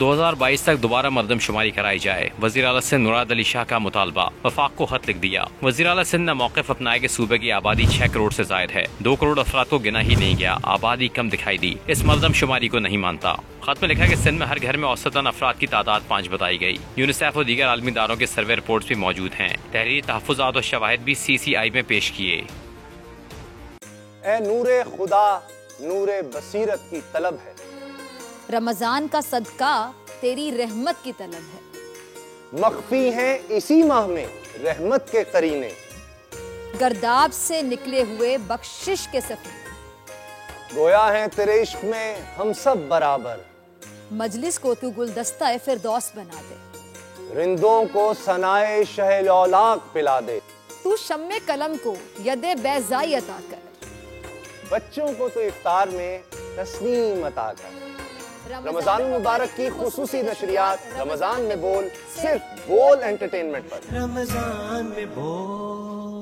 2022 तक दोबारा मरदमशुमारी कराई जाए। वज़ीर आला सिंध मुराद अली शाह का मुतालबा। वफाक को खत लिख दिया। वज़ीर आला सिंध ने मौक़िफ़ अपनाया कि सूबे की आबादी 6 करोड़ से ज़ायद है। 2 करोड़ अफराद को गिना ही नहीं गया, आबादी कम दिखाई दी। इस मरदमशुमारी को नहीं मानता। खत में लिखा कि सिंध में हर घर में औसतन अफराद की तादाद 5 बताई गई। यूनिसेफ और दीगर आलमी इदारों के सर्वे रिपोर्ट्स भी मौजूद हैं। तहरीरी तहफ़्फ़ुज़ात और शवाहिद भी CCI में पेश किए। ए नूरे खुदा नूरे बसीरत की तलब है, रमजान का सदका तेरी रहमत की तलब है। मख्फी हैं इसी माह में रहमत के करीने, गर्दाब से निकले हुए बख्शिश के सफीने, गोया है तेरे इश्क में हम सब बराबर, मजलिस को तू गुलदस्ता फिरदौस बना दे, रिंदों को सनाए शहलौलाक पिला दे, तू शम्मे कलम को यदे बैज़ाई अता कर, बच्चों को तो इफ्तार में तस्नीम अता कर। रमजान मुबारक की खुसूसी नशरियात रमजान में बोल, सिर्फ बोल एंटरटेनमेंट पर। रमजान में बोल।